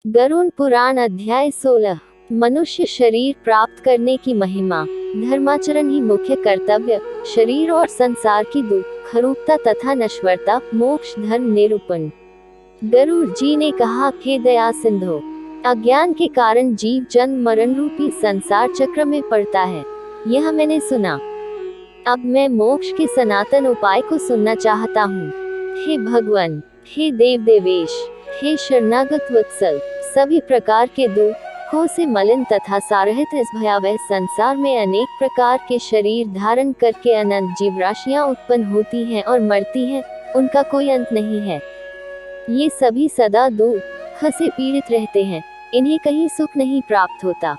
गरुड़ पुराण अध्याय 16। मनुष्य शरीर प्राप्त करने की महिमा। धर्माचरण ही मुख्य कर्तव्य। शरीर और संसार की दुख रूपता तथा नश्वरता, मोक्ष धर्म निरूपण। गरुड़ जी ने कहा, हे दया सिंधो, अज्ञान के कारण जीव जन्म मरण रूपी संसार चक्र में पड़ता है, यह मैंने सुना। अब मैं मोक्ष के सनातन उपाय को सुनना चाहता हूँ। हे भगवान, हे देव देवेश, हे शरणागत वत्सल, सभी प्रकार के दुखों से मलिन तथा सारहित इस भयावह संसार में अनेक प्रकार के शरीर धारण करके अनंत जीव राशियां उत्पन्न होती हैं और मरती हैं, उनका कोई अंत नहीं है। ये सभी सदा दुख से पीड़ित रहते हैं, इन्हें कहीं सुख नहीं प्राप्त होता।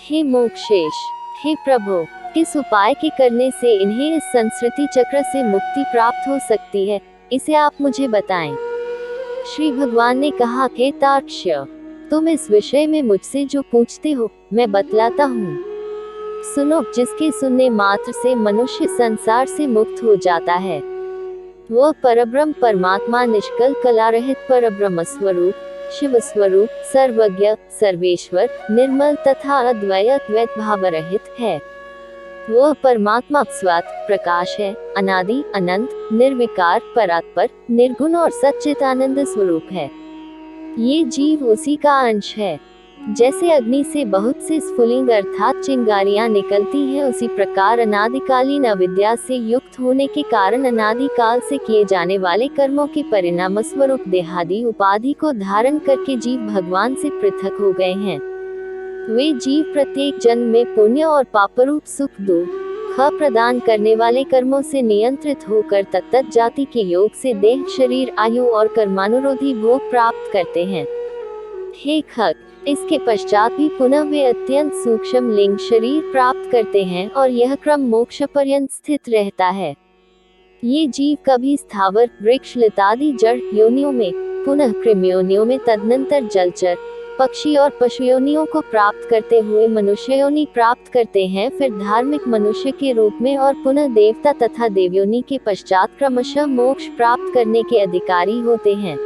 हे मोक्षेश, हे प्रभु, किस उपाय के करने से इन्हें इस संस्कृति चक्र से मुक्ति प्राप्त हो सकती है, इसे आप मुझे बताएं। श्री भगवान ने कहा, हे तार्क्ष्य, तुम इस विषय में मुझसे जो पूछते हो मैं बतलाता हूँ। सुनो, जिसके सुनने मात्र से मनुष्य संसार से मुक्त हो जाता है, वह परब्रह्म परमात्मा निष्कल कलारहित परब्रह्म स्वरूप, शिव स्वरूप, सर्वज्ञ, सर्वेश्वर, निर्मल तथा अद्वैत भाव रहित है। वह परमात्मा स्वत प्रकाश है, अनादि अनंत, निर्विकार, परात्पर, निर्गुण और सच्चिदानंद स्वरूप है। ये जीव उसी का अंश है। जैसे अग्नि से बहुत से स्फुलिंग अर्थात चिंगारियां निकलती हैं, उसी प्रकार अनादिकालीन अविद्या से युक्त होने के कारण अनादिकाल से किए जाने वाले कर्मों के परिणाम स्वरूप देहादि उपाधि को धारण करके जीव भगवान से पृथक हो गए हैं। वे जीव प्रत्येक जन्म में पुण्य और पापरूप सुख दुख प्रदान करने वाले कर्मों से नियंत्रित होकर तत्त जाति के योग से देह, शरीर, आयु और कर्मानुरोधी भोग प्राप्त करते हैं। हे खग, इसके पश्चात भी पुनः वे अत्यंत सूक्ष्म लिंग शरीर प्राप्त करते हैं और यह क्रम मोक्ष पर्यंत स्थित रहता है। ये जीव कभी स्थावर, वृक्ष, लतादि जड़ योनियों में, पुनः कृमियोनियों में, तदनंतर जलचर, पक्षी और पशु योनियों को प्राप्त करते हुए मनुष्य योनि प्राप्त करते हैं, फिर धार्मिक मनुष्य के रूप में और पुनः देवता तथा देवयोनि के पश्चात क्रमशः मोक्ष प्राप्त करने के अधिकारी होते हैं।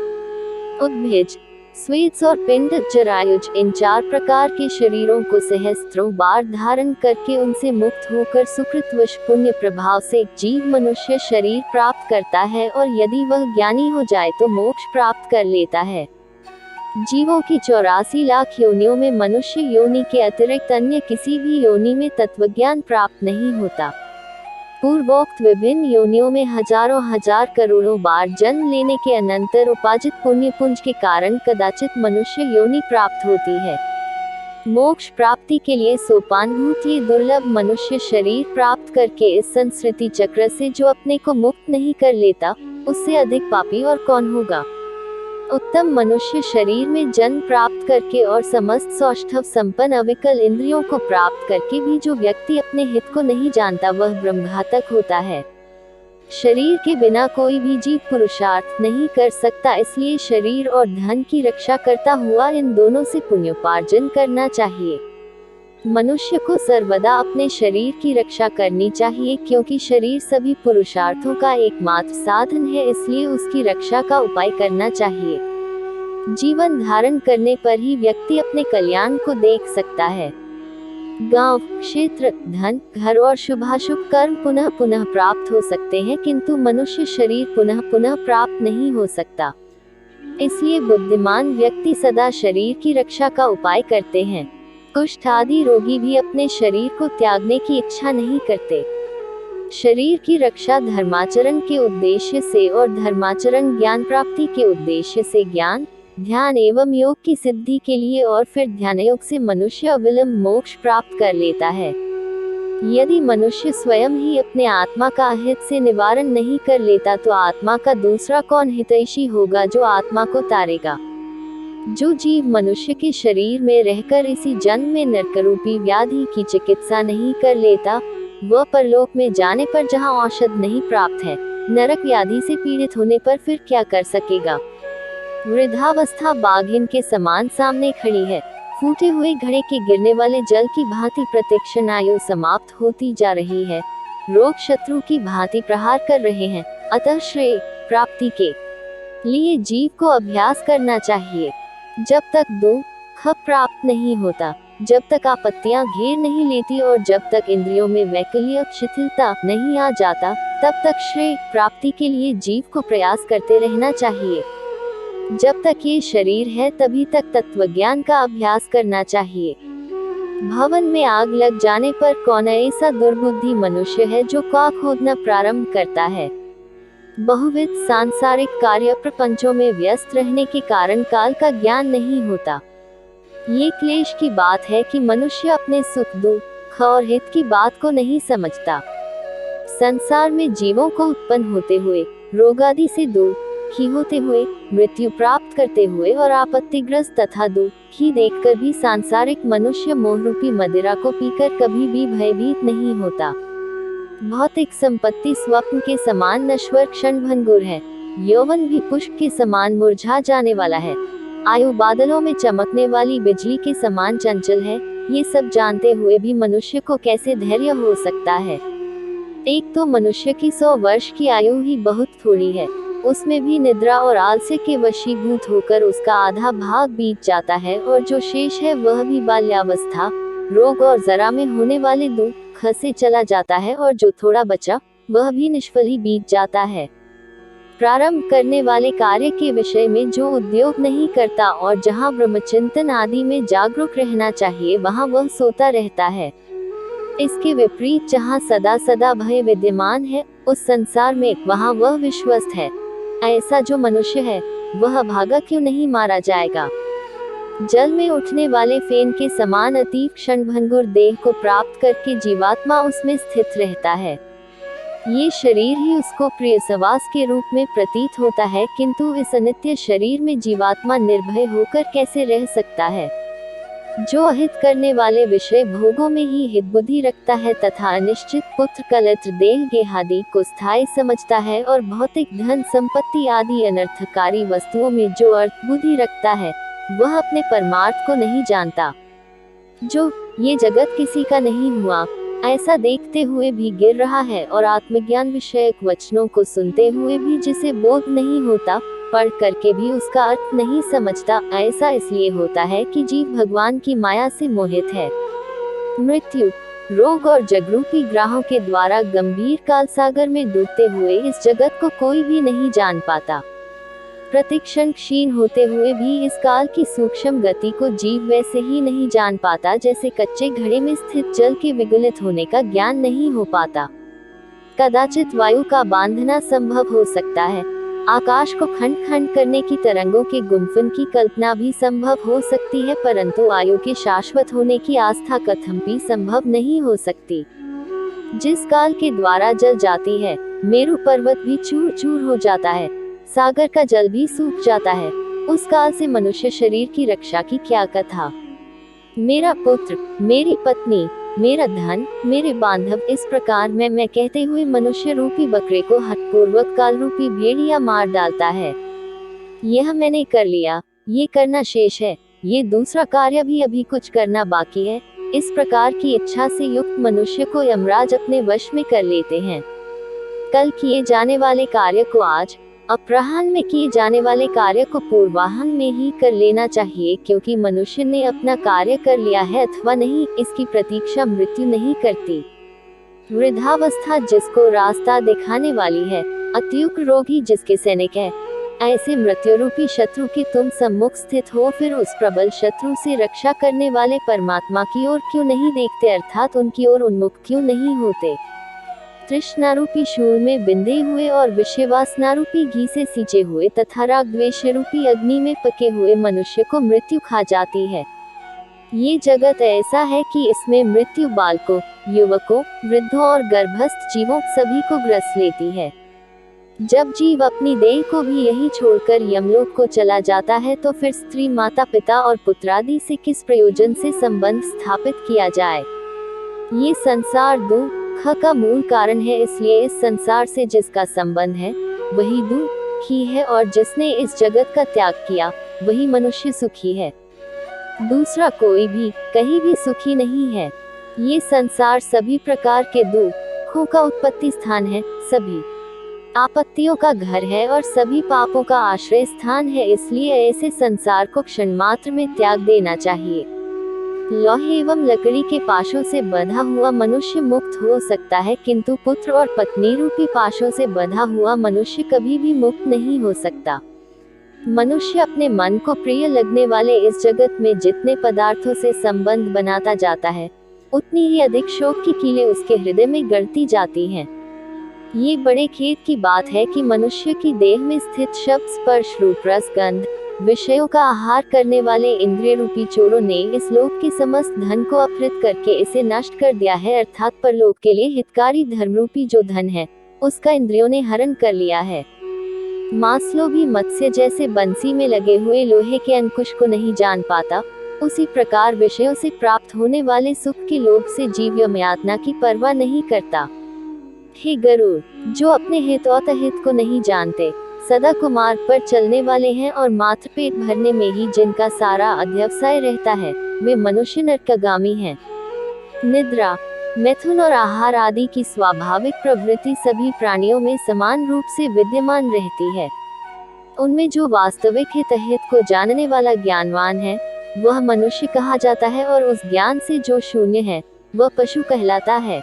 उद्भिज, स्वेत्स और पिंड जरायुज, इन चार प्रकार के शरीरों को सहस्त्रों बार धारण करके उनसे मुक्त होकर सुकृतवश पुण्य प्रभाव से जीव मनुष्य शरीर प्राप्त करता है और यदि वह ज्ञानी हो जाए तो मोक्ष प्राप्त कर लेता है। जीवों की 84 लाख योनियों में मनुष्य योनि के अतिरिक्त अन्य किसी भी योनि में तत्वज्ञान प्राप्त नहीं होता। पूर्वोक्त विभिन्न योनियों में हजारों हजार करोड़ों बार जन्म लेने के अनंतर उपार्जित पुण्य पुंज के कारण कदाचित मनुष्य योनि प्राप्त होती है। मोक्ष प्राप्ति के लिए सोपानभूत ये दुर्लभ मनुष्य शरीर प्राप्त करके इस संस्कृति चक्र से जो अपने को मुक्त नहीं कर लेता, उससे अधिक पापी और कौन होगा। उत्तम मनुष्य शरीर में जन्म प्राप्त करके और समस्त सौष्ठव संपन्न अविकल इंद्रियों को प्राप्त करके भी जो व्यक्ति अपने हित को नहीं जानता, वह ब्रह्मघातक होता है। शरीर के बिना कोई भी जीव पुरुषार्थ नहीं कर सकता, इसलिए शरीर और धन की रक्षा करता हुआ इन दोनों से पुण्योपार्जन करना चाहिए। मनुष्य को सर्वदा अपने शरीर की रक्षा करनी चाहिए, क्योंकि शरीर सभी पुरुषार्थों का एकमात्र साधन है, इसलिए उसकी रक्षा का उपाय करना चाहिए। जीवन धारण करने पर ही व्यक्ति अपने कल्याण को देख सकता है। गांव, क्षेत्र, धन, घर और शुभाशुभ कर्म पुनः पुनः प्राप्त हो सकते हैं, किंतु मनुष्य शरीर पुनः पुनः प्राप्त नहीं हो सकता। इसलिए बुद्धिमान व्यक्ति सदा शरीर की रक्षा का उपाय करते हैं। कुष्ठ आदि रोगी भी अपने शरीर को त्यागने की इच्छा नहीं करते। शरीर की रक्षा धर्माचरण के उद्देश्य से और धर्माचरण ज्ञान प्राप्ति के उद्देश्य से ज्ञान, ध्यान एवं योग की सिद्धि के लिए और फिर ध्यान योग से मनुष्य अविलंब मोक्ष प्राप्त कर लेता है। यदि मनुष्य स्वयं ही अपने आत्मा का अहित से निवारण नहीं कर लेता तो आत्मा का दूसरा कौन हितैषी होगा जो आत्मा को तारेगा। जो जीव मनुष्य के शरीर में रहकर इसी जन्म में नरकरूपी व्याधि की चिकित्सा नहीं कर लेता, वह परलोक में जाने पर जहाँ औषध नहीं प्राप्त है, नरक व्याधि से पीड़ित होने पर फिर क्या कर सकेगा। वृद्धावस्था बाघिन के समान सामने खड़ी है। फूटे हुए घड़े के गिरने वाले जल की भांति प्रतिक्षण आयु समाप्त होती जा रही है। रोग शत्रु की भांति प्रहार कर रहे हैं। अतः श्रेय प्राप्ति के लिए जीव को अभ्यास करना चाहिए। जब तक दुख प्राप्त नहीं होता, जब तक आपत्तियां घेर नहीं लेती और जब तक इंद्रियों में वैकल्य शिथिलता नहीं आ जाता, तब तक श्रेय प्राप्ति के लिए जीव को प्रयास करते रहना चाहिए। जब तक ये शरीर है तभी तक तत्वज्ञान का अभ्यास करना चाहिए। भवन में आग लग जाने पर कौन ऐसा दुर्बुद्धि मनुष्य है जो कुआं खोदना प्रारंभ करता है। बहुविध सांसारिक कार्य प्रपंचों में व्यस्त रहने के कारण काल का ज्ञान नहीं होता। ये क्लेश की बात है कि मनुष्य अपने सुख दुख और हित की बात को नहीं समझता। संसार में जीवों को उत्पन्न होते हुए, रोग आदि से दुखी होते हुए, मृत्यु प्राप्त करते हुए और आपत्तिग्रस्त तथा दुखी देखकर भी सांसारिक मनुष्य मोहरूपी मदिरा को पीकर कभी भी भयभीत नहीं होता। भौतिक संपत्ति स्वप्न के समान नश्वर क्षणभंगुर है। यौवन भी पुष्प के समान मुरझा जाने वाला है। आयु बादलों में चमकने वाली बिजली के समान चंचल है। ये सब जानते हुए भी मनुष्य को कैसे धैर्य हो सकता है। एक तो मनुष्य की 100 वर्ष की आयु ही बहुत थोड़ी है, उसमें भी निद्रा और आलस्य के वशीभूत होकर उसका आधा भाग बीत जाता है और जो शेष है वह भी बाल्यावस्था, रोग और जरा में होने वाले दुख से चला जाता है और जो थोड़ा बचा वह भी निष्फल ही बीत जाता है। प्रारंभ करने वाले कार्य के विषय में जो उद्योग नहीं करता और जहाँ ब्रह्मचिंतन आदि में जागरूक रहना चाहिए वहाँ वह सोता रहता है। इसके विपरीत जहाँ सदा सदा भय विद्यमान है उस संसार में, वहाँ वह विश्वस्त है। ऐसा जो मनुष्य है वह भागा क्यों नहीं मारा जाएगा। जल में उठने वाले फेन के समान अतीव क्षणभंगुर देह को प्राप्त करके जीवात्मा उसमें स्थित रहता है। ये शरीर ही उसको प्रिय सवास के रूप में प्रतीत होता है, किंतु इस अनित्य शरीर में जीवात्मा निर्भय होकर कैसे रह सकता है। जो अहित करने वाले विषय भोगों में ही हित बुद्धि रखता है तथा अनिश्चित पुत्र कलत्र देह गेहादि को स्थायी समझता है और भौतिक धन संपत्ति आदि अनर्थकारी वस्तुओं में जो अर्थ बुद्धि रखता है, वह अपने परमार्थ को नहीं जानता। जो ये जगत किसी का नहीं हुआ ऐसा देखते हुए भी गिर रहा है और आत्मज्ञान विषयक वचनों को सुनते हुए भी जिसे बोध नहीं होता, पढ़ करके भी उसका अर्थ नहीं समझता, ऐसा इसलिए होता है कि जीव भगवान की माया से मोहित है। मृत्यु, रोग और जगरूपी ग्रहों के द्वारा गंभीर काल सागर में डूबते हुए इस जगत को कोई भी नहीं जान पाता। प्रतिक्षण क्षीण होते हुए भी इस काल की सूक्ष्म गति को जीव वैसे ही नहीं जान पाता जैसे कच्चे घड़े में स्थित जल के विगलित होने का ज्ञान नहीं हो पाता। कदाचित वायु का बांधना संभव हो सकता है, आकाश को खंड खंड करने की तरंगों के गुम्फन की कल्पना भी संभव हो सकती है, परंतु वायु के शाश्वत होने की आस्था कथमपि संभव नहीं हो सकती। जिस काल के द्वारा जल जाती है, मेरु पर्वत भी चूर चूर हो जाता है, सागर का जल भी सूख जाता है, उस काल से मनुष्य शरीर की रक्षा की क्या कथा। मेरा पुत्र, मेरी पत्नी, मेरा धन, मेरे बांधव, इस प्रकार मैं कहते हुए मनुष्य रूपी बकरे को हठपूर्वक काल रूपी भेड़िया मार डालता है। यह मैंने कर लिया, ये करना शेष है, ये दूसरा कार्य भी अभी कुछ करना बाकी है। इस प्रकार की इच्छा से युक्त मनुष्य को यमराज अपने वश में कर लेते हैं। कल किए जाने वाले कार्य को आज, अपराह्न में किए जाने वाले कार्य को पूर्वाह्न में ही कर लेना चाहिए, क्योंकि मनुष्य ने अपना कार्य कर लिया है अथवा नहीं, इसकी प्रतीक्षा मृत्यु नहीं करती। वृद्धावस्था जिसको रास्ता दिखाने वाली है, अत्युग्र रोगी जिसके सैनिक है, ऐसे मृत्यु रूपी शत्रु के तुम सम्मुख स्थित हो, फिर उस प्रबल शत्रु से रक्षा करने वाले परमात्मा की ओर क्यों नहीं देखते, अर्थात उनकी ओर उन्मुख क्यों नहीं होते। तृष्णारूपी शूल में बिंधे हुए और विषयवासनारूपी घी से सींचे हुए तथा राग द्वेष रूपी अग्नि में पके हुए मनुष्य को मृत्यु खा जाती है। ये जगत ऐसा है कि इसमें मृत्यु बालकों, युवकों, वृद्धों और गर्भस्थ जीवों सभी को ग्रस लेती है। जब जीव अपनी देह को भी यही छोड़कर यमलोक को चला जाता है तो फिर स्त्री, माता पिता और पुत्रादि से किस प्रयोजन से संबंध स्थापित किया जाए। ये संसार दुख का मूल कारण है, इसलिए इस संसार से जिसका संबंध है वही दुखी है और जिसने इस जगत का त्याग किया वही मनुष्य सुखी है। दूसरा कोई भी कहीं भी सुखी नहीं है। ये संसार सभी प्रकार के दुखों का उत्पत्ति स्थान है। सभी आपत्तियों का घर है और सभी पापों का आश्रय स्थान है, इसलिए ऐसे संसार को क्षण मात्र में त्याग देना चाहिए। लोहे एवं लकड़ी के पाशों से बंधा हुआ मनुष्य मुक्त हो सकता है, किंतु पुत्र और पत्नी रूपी पाशों से बंधा हुआ मनुष्य कभी भी मुक्त नहीं हो सकता। मनुष्य अपने मन को प्रिय लगने वाले इस जगत में जितने पदार्थों से संबंध बनाता जाता है, उतनी ही अधिक शोक की कीलें उसके हृदय में गढ़ती जाती हैं। ये बड़े खेद की बात है कि मनुष्य की देह में स्थित शब्द, स्पर्श, रूप, रस, गंध विषयों का आहार करने वाले इंद्रिय रूपी चोरों ने इस लोक के समस्त धन को अपहृत करके इसे नष्ट कर दिया है, अर्थात परलोक के लिए हितकारी धर्म रूपी जो धन है उसका इंद्रियों ने हरण कर लिया है। मास्लो भी मत्स्य जैसे बंसी में लगे हुए लोहे के अंकुश को नहीं जान पाता, उसी प्रकार विषयों से प्राप्त होने वाले सुख के लोभ से जीव यातना की परवाह नहीं करता। हे गरुड़, जो अपने हित और अहित को नहीं जानते, सदा कुमार्ग पर चलने वाले हैं और मात्र पेट भरने में ही जिनका सारा अध्यवसाय रहता है, वे मनुष्य नरकगामी हैं। निद्रा, मैथुन और आहार आदि की स्वाभाविक प्रवृत्ति सभी प्राणियों में समान रूप से विद्यमान रहती है। उनमें जो वास्तविक हित अहित को जानने वाला ज्ञानवान है, वह मनुष्य कहा जाता है, और उस ज्ञान से जो शून्य है, वह पशु कहलाता है।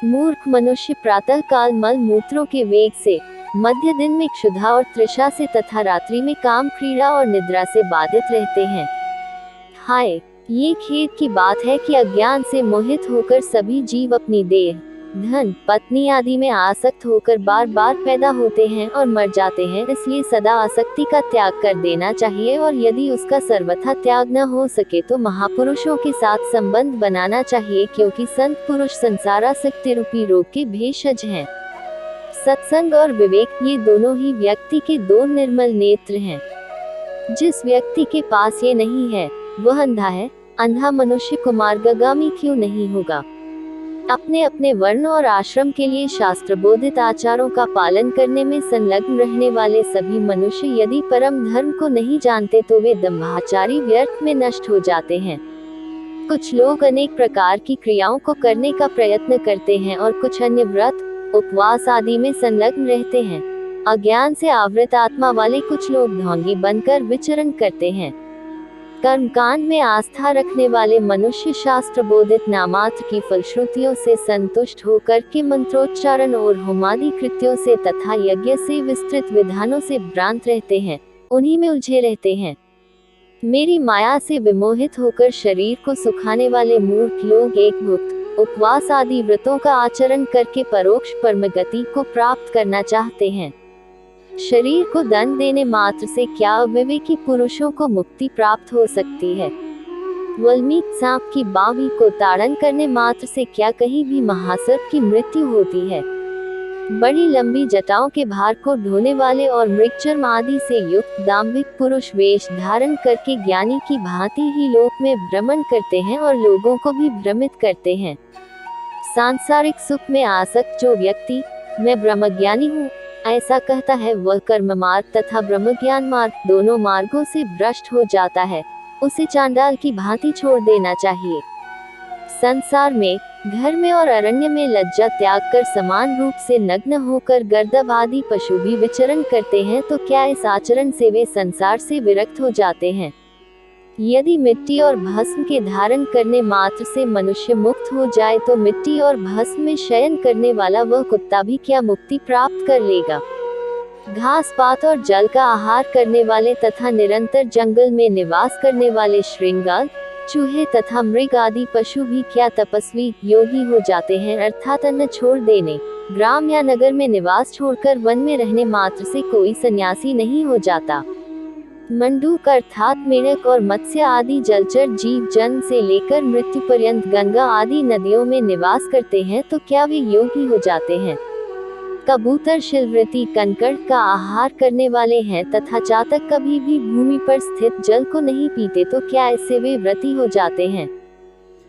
मूर्ख मनुष्य प्रातः काल मल मूत्रों के वेग से, मध्य दिन में क्षुधा और तृषा से तथा रात्रि में काम, क्रीड़ा और निद्रा से बाधित रहते हैं। हाय, ये खेद की बात है कि अज्ञान से मोहित होकर सभी जीव अपनी देह, धन, पत्नी आदि में आसक्त होकर बार बार पैदा होते हैं और मर जाते हैं। इसलिए सदा आसक्ति का त्याग कर देना चाहिए, और यदि उसका सर्वथा त्याग न हो सके तो महापुरुषों के साथ संबंध बनाना चाहिए, क्योंकि संत पुरुष संसारासक्ति रूपी रोग के भेषज हैं। सत्संग और विवेक, ये दोनों ही व्यक्ति के दो निर्मल नेत्र हैं। जिस व्यक्ति के पास ये नहीं है, वह अंधा है। अंधा मनुष्य कुमार्गगामी क्यों नहीं होगा? अपने अपने वर्ण और आश्रम के लिए शास्त्र बोधित आचारों का पालन करने में संलग्न रहने वाले सभी मनुष्य यदि परम धर्म को नहीं जानते तो वे दंभाचारी व्यर्थ में नष्ट हो जाते हैं। कुछ लोग अनेक प्रकार की क्रियाओं को करने का प्रयत्न करते हैं और कुछ अन्य व्रत, उपवास आदि में संलग्न रहते हैं। अज्ञान से आवृत आत्मा वाले कुछ लोग ढोंगी बनकर विचरण करते हैं। कर्मकांड में आस्था रखने वाले मनुष्य शास्त्र बोधित नामात्र की फलश्रुतियों से संतुष्ट होकर के मंत्रोच्चारण और होमादि कृत्यों से तथा यज्ञ से विस्तृत विधानों से भ्रांत रहते हैं, उन्हीं में उलझे रहते हैं। मेरी माया से विमोहित होकर शरीर को सुखाने वाले मूर्ख लोग एक भुक्त, उपवास आदि व्रतों का आचरण करके परोक्ष परमगति को प्राप्त करना चाहते हैं। शरीर को दंड देने मात्र से क्या अविवेकी पुरुषों को मुक्ति प्राप्त हो सकती है? वल्मीक सांप की बावी को ताड़न करने मात्र से क्या कहीं भी महासर्प की मृत्यु होती है? बड़ी लंबी जटाओं के भार को ढोने वाले और मृगचर्म आदि से युक्त दाम्भिक पुरुष वेश धारण करके ज्ञानी की भांति ही लोक में भ्रमण करते हैं और लोगों को भी भ्रमित करते हैं। सांसारिक सुख में आसक्त जो व्यक्ति मैं ब्रह्मज्ञानी हूँ ऐसा कहता है, वह कर्म मार्ग तथा ब्रह्म ज्ञान मार्ग दोनों मार्गों से भ्रष्ट हो जाता है। उसे चांडाल की भांति छोड़ देना चाहिए। संसार में, घर में और अरण्य में लज्जा त्याग कर समान रूप से नग्न होकर गर्दभ आदि पशु भी विचरण करते हैं, तो क्या इस आचरण से वे संसार से विरक्त हो जाते हैं? यदि मिट्टी और भस्म के धारण करने मात्र से मनुष्य मुक्त हो जाए तो मिट्टी और भस्म में शयन करने वाला वह कुत्ता भी क्या मुक्ति प्राप्त कर लेगा? घास पात और जल का आहार करने वाले तथा निरंतर जंगल में निवास करने वाले श्रृंगार, चूहे तथा मृग आदि पशु भी क्या तपस्वी योगी हो जाते हैं? अर्थात अन्न छोड़ देने, ग्राम या नगर में निवास छोड़कर वन में रहने मात्र से कोई सन्यासी नहीं हो जाता। मंडूक अर्थात मेढक और मत्स्य आदि जलचर जीव जन्म से लेकर मृत्यु पर्यंत गंगा आदि नदियों में निवास करते हैं, तो क्या वे योगी हो जाते हैं? कबूतर शिलवृत्ति कंकड़ का आहार करने वाले हैं तथा चातक कभी भी भूमि पर स्थित जल को नहीं पीते, तो क्या इससे वे व्रती हो जाते हैं?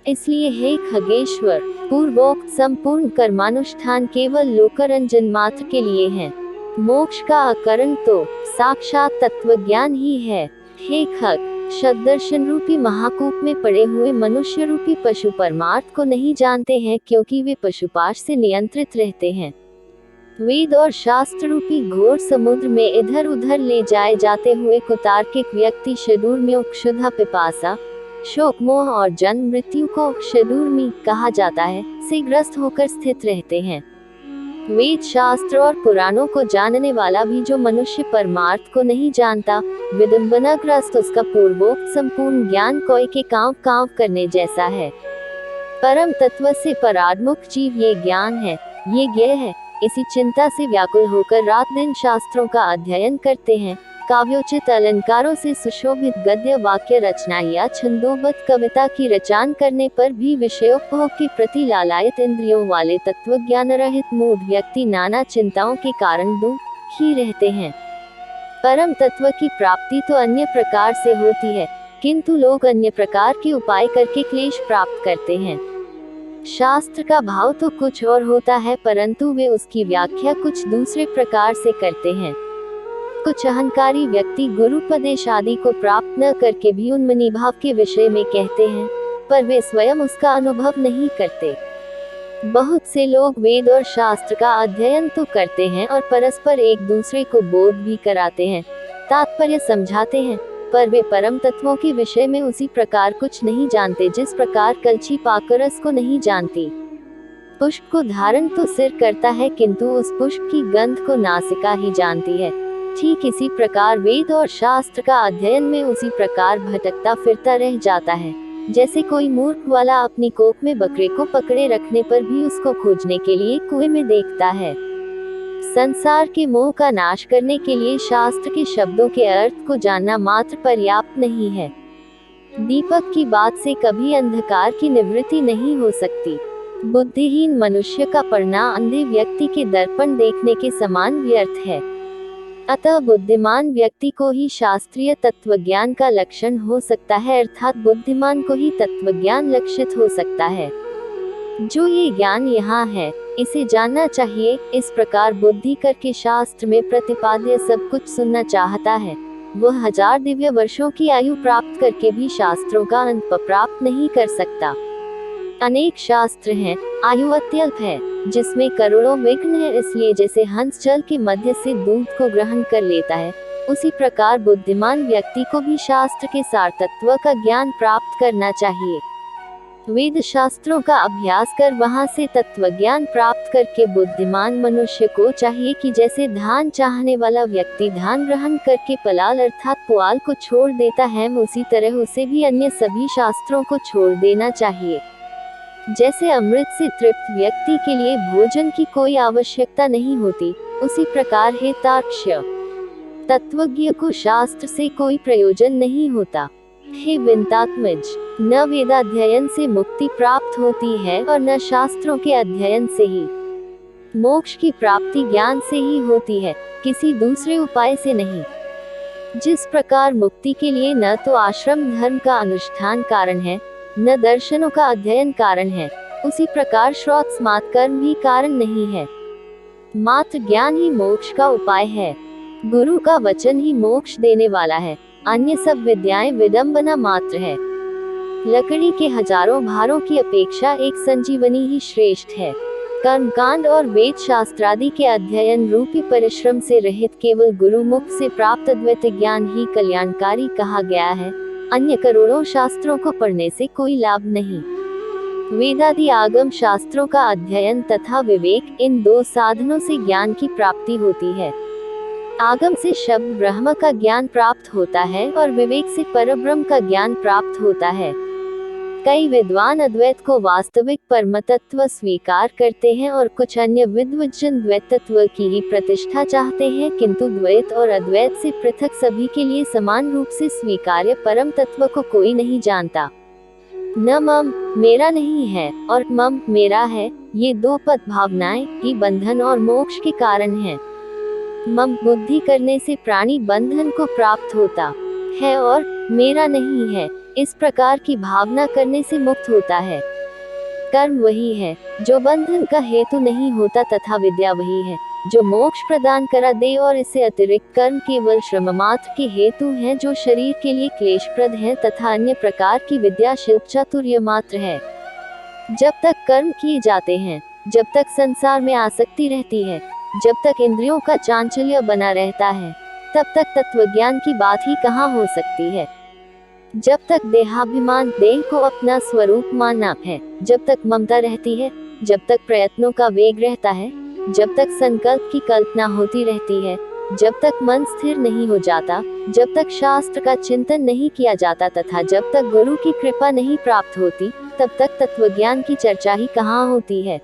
इसलिए हे खगेश्वर, पूर्वोक्त संपूर्ण कर्मानुष्ठान केवल लोकरंजन मात्र के लिए है। मोक्ष का अकरण तो साक्षात तत्वज्ञान ही है। हे खग, सद्दर्शन रूपी महाकूप में पड़े हुए मनुष्य रूपी पशु परमार्थ को नहीं जानते हैं, क्योंकि वे पशुपाश से नियंत्रित रहते हैं। वेद और शास्त्र रूपी घोर समुद्र में इधर उधर ले जाए जाते हुए कुतार्किक व्यक्ति षडूर्मियों क्षुधा पिपासा शोक मोह और जन्म मृत्यु को षडूर्मी कहा जाता है से ग्रस्त होकर स्थित रहते हैं। वेद शास्त्र और पुराणों को जानने वाला भी जो मनुष्य परमार्थ को नहीं जानता, विडंबनाग्रस्त उसका पूर्वोक्त संपूर्ण ज्ञान कोई के कांव कांव करने जैसा है। परम तत्व से पराडमुख जीव ये ज्ञान है, ये ज्ञेय है, इसी चिंता से व्याकुल होकर रात दिन शास्त्रों का अध्ययन करते हैं। काव्योचित अलंकारों से सुशोभित गद्य वाक्य रचना या छंदोबद्ध कविता की रचना करने पर भी विषयोपभोग के प्रति लालायित इंद्रियों वाले तत्वज्ञान रहित मूढ़ व्यक्ति नाना चिंताओं के कारण दुखी रहते हैं। परम तत्व की प्राप्ति तो अन्य प्रकार से होती है, किंतु लोग अन्य प्रकार के उपाय करके क्लेश प्राप्त करते हैं। शास्त्र का भाव तो कुछ और होता है, परंतु वे उसकी व्याख्या कुछ दूसरे प्रकार से करते हैं। कुछ अहंकारी व्यक्ति गुरुपदेश आदि को प्राप्त न करके भी उन्मनी भाव के विषय में कहते हैं, पर वे स्वयं उसका अनुभव नहीं करते। बहुत से लोग वेद और शास्त्र का अध्ययन तो करते हैं और परस्पर एक दूसरे को बोध भी कराते हैं, तात्पर्य समझाते हैं, पर वे परम तत्वों के विषय में उसी प्रकार कुछ नहीं जानते जिस प्रकार कलछी पाकरस को नहीं जानती। पुष्प को धारण तो सिर करता है, किंतु उस पुष्प की गंध को नासिका ही जानती है। ठीक इसी प्रकार वेद और शास्त्र का अध्ययन में उसी प्रकार भटकता फिरता रह जाता है, जैसे कोई मूर्ख वाला अपनी कोख में बकरे को पकड़े रखने पर भी उसको खोजने के लिए कुएं में देखता है। संसार के मोह का नाश करने के लिए शास्त्र के शब्दों के अर्थ को जानना मात्र पर्याप्त नहीं है। दीपक की बात से कभी अंधकार की निवृत्ति नहीं हो सकती। बुद्धिहीन मनुष्य का पढ़ना अंधे व्यक्ति के दर्पण देखने के समान व्यर्थ है। अतः बुद्धिमान व्यक्ति को ही शास्त्रीय तत्वज्ञान का लक्षण हो सकता है, अर्थात बुद्धिमान को ही तत्वज्ञान लक्षित हो सकता है। जो ये ज्ञान यहाँ है, इसे जानना चाहिए। इस प्रकार बुद्धि करके शास्त्र में प्रतिपाद्य सब कुछ सुनना चाहता है, वह 1000 दिव्य वर्षों की आयु प्राप्त करके भी शास्त्रों का अंत प्राप्त नहीं कर सकता। अनेक शास्त्र हैं, आयु अत्यल्प है, जिसमें करोड़ों विघ्न है, इसलिए जैसे हंस जल के मध्य से दूध को ग्रहण कर लेता है, उसी प्रकार बुद्धिमान व्यक्ति को भी शास्त्र के सार तत्व का ज्ञान प्राप्त करना चाहिए। वेद शास्त्रों का अभ्यास कर वहां से तत्वज्ञान प्राप्त करके बुद्धिमान मनुष्य को चाहिए कि जैसे धान चाहने वाला व्यक्ति धान ग्रहण करके पलाल अर्थात पुआल को छोड़ देता है, उसी तरह उसे भी अन्य सभी शास्त्रों को छोड़ देना चाहिए। जैसे अमृत से तृप्त व्यक्ति के लिए भोजन की कोई आवश्यकता नहीं होती, उसी प्रकार हे तार्क्ष्य तत्वज्ञ को शास्त्र से कोई प्रयोजन नहीं होता। हे विंतात्मज, न वेदाध्ययन से मुक्ति प्राप्त होती है और न शास्त्रों के अध्ययन से ही। मोक्ष की प्राप्ति ज्ञान से ही होती है, किसी दूसरे उपाय से नहीं। जिस प्रकार मुक्ति के लिए न तो आश्रम धर्म का अनुष्ठान कारण है, न दर्शनों का अध्ययन कारण है, उसी प्रकार श्रौत स्मार्त कर्म भी कारण नहीं है। मात्र ज्ञान ही मोक्ष का उपाय है। गुरु का वचन ही मोक्ष देने वाला है, अन्य सब विद्याएं विडंबना मात्र है। लकड़ी के हजारों भारों की अपेक्षा एक संजीवनी ही श्रेष्ठ है। कर्मकांड और वेद शास्त्रादि के अध्ययन रूपी परिश्रम से रहित केवल गुरुमुख से प्राप्त अद्वैत ज्ञान ही कल्याणकारी कहा गया है। अन्य करोड़ों शास्त्रों को पढ़ने से कोई लाभ नहीं। वेदादि आगम शास्त्रों का अध्ययन तथा विवेक, इन दो साधनों से ज्ञान की प्राप्ति होती है। आगम से शब्द ब्रह्म का ज्ञान प्राप्त होता है और विवेक से परब्रह्म का ज्ञान प्राप्त होता है। कई विद्वान अद्वैत को वास्तविक परमतत्व स्वीकार करते हैं और कुछ अन्य विद्वज्जन द्वैतत्व की ही प्रतिष्ठा चाहते हैं, किंतु द्वैत और अद्वैत से पृथक सभी के लिए समान रूप से स्वीकार्य परम तत्व को कोई नहीं जानता। न मम मेरा नहीं है और मम मेरा है, ये दो पद भावनाएं ही बंधन और मोक्ष के कारण हैं। मम बुद्धि करने से प्राणी बंधन को प्राप्त होता है और मेरा नहीं है, इस प्रकार की भावना करने से मुक्त होता है। कर्म वही है जो बंधन का हेतु नहीं होता तथा विद्या वही है जो मोक्ष प्रदान करा दे, और इससे अतिरिक्त कर्म केवल श्रम मात्र के हेतु हैं जो शरीर के लिए क्लेशप्रद हैं, तथा अन्य प्रकार की विद्या शिल्प चातुर्य मात्र है। जब तक कर्म किए जाते हैं, जब तक संसार में आसक्ति रहती है, जब तक इंद्रियों का चांचल्य बना रहता है तब तक तत्वज्ञान की बात ही कहाँ हो सकती है। जब तक देहाभिमान, देह को अपना स्वरूप मानना है, जब तक ममता रहती है, जब तक प्रयत्नों का वेग रहता है, जब तक संकल्प की कल्पना होती रहती है, जब तक मन स्थिर नहीं हो जाता, जब तक शास्त्र का चिंतन नहीं किया जाता तथा जब तक गुरु की कृपा नहीं प्राप्त होती, तब तक तत्वज्ञान की चर्चा ही कहाँ होती है।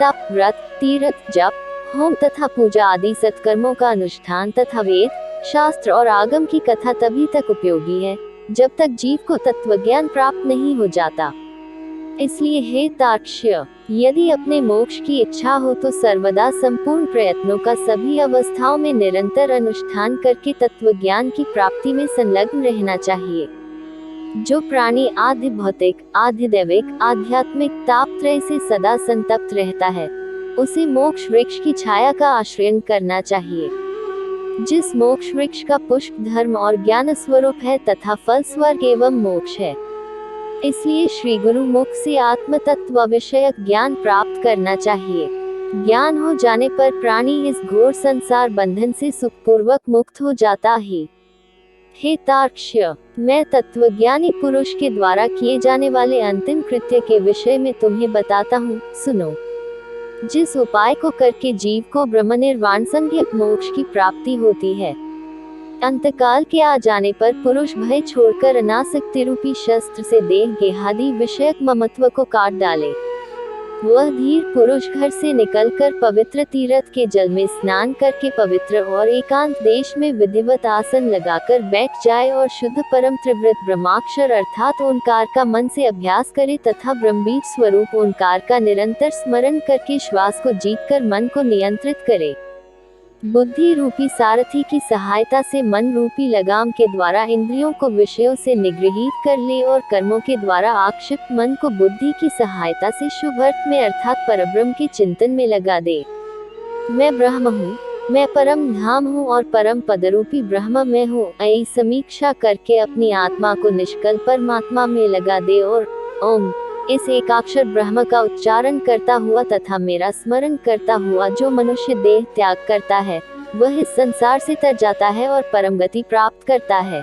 तप, व्रत, तीर्थ, जप, होम तथा पूजा आदि सत्कर्मों का अनुष्ठान तथा वेद, शास्त्र और आगम की कथा तभी तक उपयोगी है जब तक जीव को तत्वज्ञान प्राप्त नहीं हो जाता। इसलिए हे तार्क्ष्य, यदि अपने मोक्ष की इच्छा हो तो सर्वदा संपूर्ण प्रयत्नों का सभी अवस्थाओं में निरंतर अनुष्ठान करके तत्वज्ञान की प्राप्ति में संलग्न रहना चाहिए। जो प्राणी आधि भौतिक, आधि दैविक, आध्यात्मिक तापत्रय से सदा संतप्त रहता है, उसे मोक्ष वृक्ष की छाया का आश्रय करना चाहिए। जिस मोक्ष वृक्ष का पुष्प धर्म और ज्ञान स्वरूप है तथा फल स्वर्ग एवं मोक्ष है। इसलिए श्री गुरु मुख से आत्म तत्व विषयक ज्ञान प्राप्त करना चाहिए। ज्ञान हो जाने पर प्राणी इस घोर संसार बंधन से सुखपूर्वक मुक्त हो जाता है। हे तार्क्ष्य, मैं तत्वज्ञानी पुरुष के द्वारा किए जाने वाले अंतिम कृत्य के विषय में तुम्हें बताता हूँ, सुनो। जिस उपाय को करके जीव को ब्रह्म निर्वाण संज्ञक मोक्ष की प्राप्ति होती है, अंतकाल के आ जाने पर पुरुष भय छोड़कर अनासक्ति रूपी शस्त्र से देह गेहादि विषयक ममत्व को काट डाले। वह धीर पुरुष घर से निकलकर पवित्र तीर्थ के जल में स्नान करके पवित्र और एकांत देश में विधिवत आसन लगाकर बैठ जाए और शुद्ध परम त्रिवृत ब्रह्माक्षर अर्थात ओंकार का मन से अभ्यास करे तथा ब्रह्मबीज स्वरूप ओंकार का निरंतर स्मरण करके श्वास को जीतकर मन को नियंत्रित करे। बुद्धि रूपी सारथी की सहायता से मन रूपी लगाम के द्वारा इंद्रियों को विषयों से निगृहीत कर ले और कर्मों के द्वारा आक्षिप्त मन को बुद्धि की सहायता से शुभ अर्थ में अर्थात परब्रह्म के चिंतन में लगा दे। मैं ब्रह्म हूँ, मैं परम धाम हूँ और परम पदरूपी ब्रह्म में हूँ, ऐसी समीक्षा करके अपनी आत्मा को निष्कल परमात्मा में लगा दे और ओम इस एकाक्षर ब्रह्म का उच्चारण करता हुआ तथा मेरा स्मरण करता हुआ जो मनुष्य देह त्याग करता है, वह इस संसार से तर जाता है और परम गति प्राप्त करता है।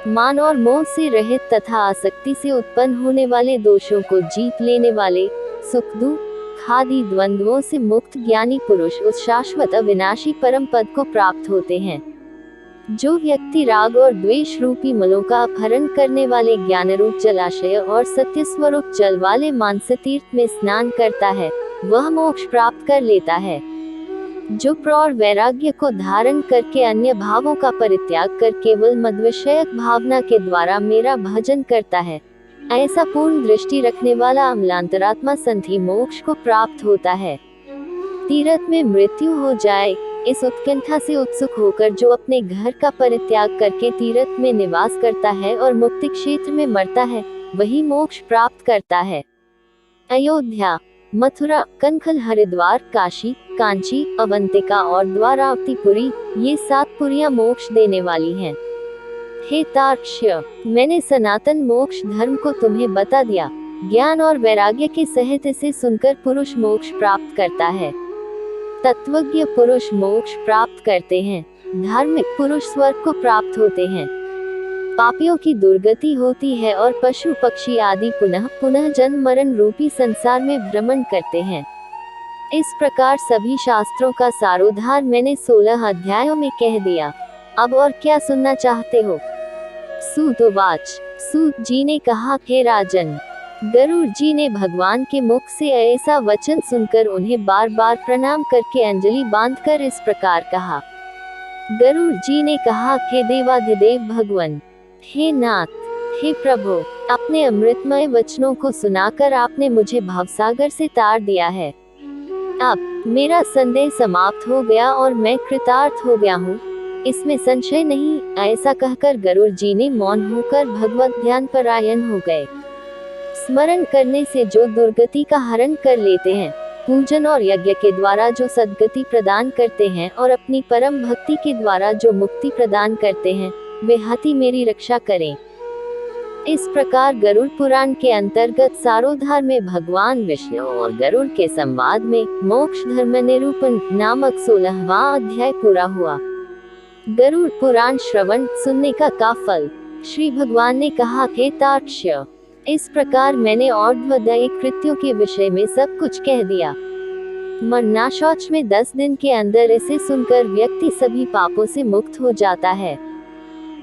मान और मोह से रहित तथा आसक्ति से उत्पन्न होने वाले दोषों को जीत लेने वाले, सुख दुख आदि द्वंद्वों से मुक्त ज्ञानी पुरुष उस शाश्वत अविनाशी परम पद को प्राप्त होते हैं। जो व्यक्ति राग और द्वेष रूपी मलों का अपहरण करने वाले ज्ञान रूप जलाशय और सत्य स्वरूप जल वाले मानस तीर्थ में स्नान करता है, वह मोक्ष प्राप्त कर लेता है। जो प्रौढ़ वैराग्य को धारण करके अन्य भावों का परित्याग कर केवल मद विषयक भावना के द्वारा मेरा भजन करता है, ऐसा पूर्ण दृष्टि रखने वाला अमलांतरात्मा संधि मोक्ष को प्राप्त होता है। तीर्थ में मृत्यु हो जाए, इस उत्कंठा से उत्सुक होकर जो अपने घर का परित्याग करके तीर्थ में निवास करता है और मुक्ति क्षेत्र में मरता है, वही मोक्ष प्राप्त करता है। अयोध्या, मथुरा, कनखल, हरिद्वार, काशी, कांची, अवंतिका और द्वारावतीपुरी, ये 7 पुरियां मोक्ष देने वाली हैं। हे तार्क्ष्य, मैंने सनातन मोक्ष धर्म को तुम्हें बता दिया। ज्ञान और वैराग्य के सहित इसे सुनकर पुरुष मोक्ष प्राप्त करता है। तत्वज्ञ पुरुष मोक्ष प्राप्त करते हैं, धार्मिक पुरुष स्वर्ग को प्राप्त होते हैं। पापियों की दुर्गति होती है और पशु पक्षी आदि पुनः पुनः जन्म मरण रूपी संसार में भ्रमण करते हैं। इस प्रकार सभी शास्त्रों का सारोद्धार मैंने 16 अध्यायों में कह दिया। अब और क्या सुनना चाहते हो? सूत उवाच, सूत जी ने कहा, हे राजन, गरुड़ जी ने भगवान के मुख से ऐसा वचन सुनकर उन्हें बार बार प्रणाम करके अंजलि बांधकर इस प्रकार कहा। गरुड़ जी ने कहा, हे देवाधिदेव भगवान, हे नाथ, हे प्रभु, अपने अमृतमय वचनों को सुनाकर आपने मुझे भवसागर से तार दिया है। अब मेरा संदेह समाप्त हो गया और मैं कृतार्थ हो गया हूँ, इसमें संशय नहीं। ऐसा कहकर गरुड़ जी ने मौन होकर भगवत ध्यान परायण हो गए। स्मरण करने से जो दुर्गति का हरण कर लेते हैं, पूजन और यज्ञ के द्वारा जो सद्गति प्रदान करते हैं और अपनी परम भक्ति के द्वारा जो मुक्ति प्रदान करते हैं, वे हति मेरी रक्षा करें। इस प्रकार गरुड़ पुराण के अंतर्गत सारोद्धार में भगवान विष्णु और गरुड़ के संवाद में मोक्ष धर्म निरूपण नामक 16वां अध्याय पूरा हुआ। गरुड़ पुराण श्रवण सुनने का फल। श्री भगवान ने कहा, हे तार्क्ष्य, इस प्रकार मैंने और्ध्वदैहिक कृत्यों के विषय में सब कुछ कह दिया। मरना शौच में 10 दिन के अंदर इसे सुनकर व्यक्ति सभी पापों से मुक्त हो जाता है।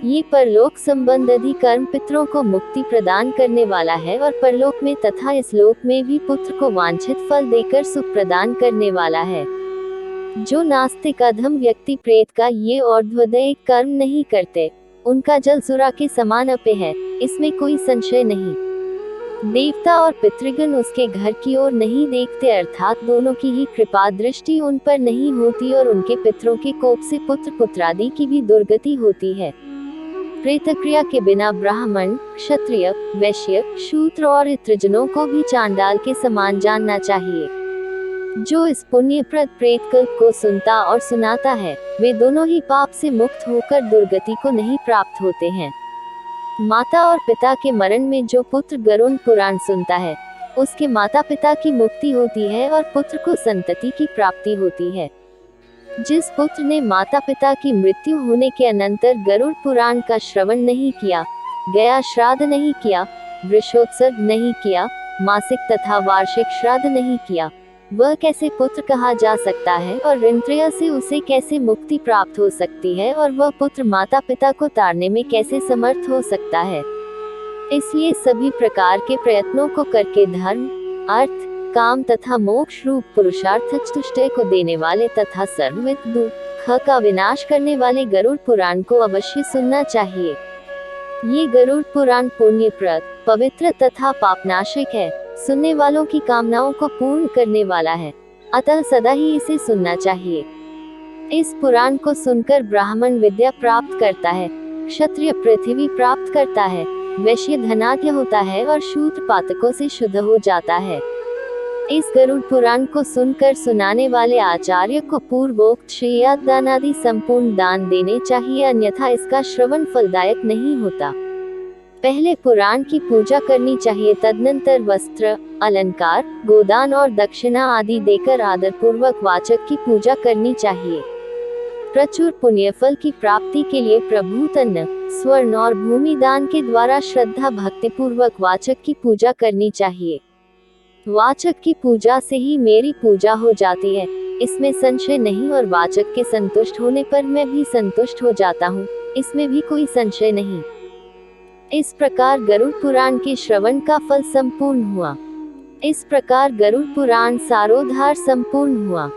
ये परलोक संबंधी कर्म पितरों को मुक्ति प्रदान करने वाला है और परलोक में तथा इस लोक में भी पुत्र को वांछित फल देकर सुख प्रदान करने वाला है। जो नास्तिक अधम व्यक्ति प्रेत का ये और्ध्वदैहिक कर्म नहीं करते, उनका जल सुरा के समान अपे है, इसमें कोई संशय नहीं। देवता और पितृगण उसके घर की ओर नहीं देखते, अर्थात दोनों की ही कृपा दृष्टि उन पर नहीं होती और उनके पितरों के कोप से पुत्र पुत्रादि की भी दुर्गति होती है। प्रेत क्रिया के बिना ब्राह्मण, क्षत्रिय, वैश्य, शूद्र और इत्रजनों को भी चांडाल के समान जानना चाहिए। जो इस पुण्यप्रद प्रेत कल्प को सुनता और सुनाता है, वे दोनों ही पाप से मुक्त होकर दुर्गति को नहीं प्राप्त होते हैं। माता और पिता के मरण में जो पुत्र गरुड़ पुराण सुनता है, उसके माता पिता की मुक्ति होती है और पुत्र को संतति की प्राप्ति होती है। जिस पुत्र ने माता पिता की मृत्यु होने के अनंतर गरुड़ पुराण का श्रवण नहीं किया, गया श्राद्ध नहीं किया, वृषोत्सर्ग नहीं किया, मासिक तथा वार्षिक श्राद्ध नहीं किया, वह कैसे पुत्र कहा जा सकता है और ऋणत्रय से उसे कैसे मुक्ति प्राप्त हो सकती है और वह पुत्र माता पिता को तारने में कैसे समर्थ हो सकता है। इसलिए सभी प्रकार के प्रयत्नों को करके धर्म, अर्थ, काम तथा मोक्ष रूप पुरुषार्थ चतुष्टय को देने वाले तथा सर्वविध दुख का विनाश करने वाले गरुड़ पुराण को अवश्य सुनना चाहिए। ये गरुड़ पुराण पुण्यप्रद, पवित्र तथा पापनाशक है, सुनने वालों की कामनाओं को पूर्ण करने वाला है, अतः सदा ही इसे सुनना चाहिए। इस पुराण को सुनकर ब्राह्मण विद्या प्राप्त करता है, क्षत्रिय पृथ्वी प्राप्त करता है, वैश्य धनाढ्य होता है और शूद्र पातकों से शुद्ध हो जाता है। इस गरुड़ पुराण को सुनकर सुनाने वाले आचार्य को पूर्वोक्त श्रेयात दान आदि संपूर्ण दान देने चाहिए, अन्यथा इसका श्रवण फलदायक नहीं होता। पहले पुराण की पूजा करनी चाहिए, तदनंतर वस्त्र, अलंकार, गोदान और दक्षिणा आदि देकर आदर पूर्वक वाचक की पूजा करनी चाहिए। प्रचुर पुण्यफल की प्राप्ति के लिए प्रभूतन, स्वर्ण और भूमि दान के द्वारा श्रद्धा भक्ति पूर्वक वाचक की पूजा करनी चाहिए। वाचक की पूजा से ही मेरी पूजा हो जाती है, इसमें संशय नहीं, और वाचक के संतुष्ट होने पर मैं भी संतुष्ट हो जाता हूँ, इसमें भी कोई संशय नहीं। इस प्रकार गरुड़ पुराण के श्रवण का फल संपूर्ण हुआ। इस प्रकार गरुड़ पुराण सारोद्धार संपूर्ण हुआ।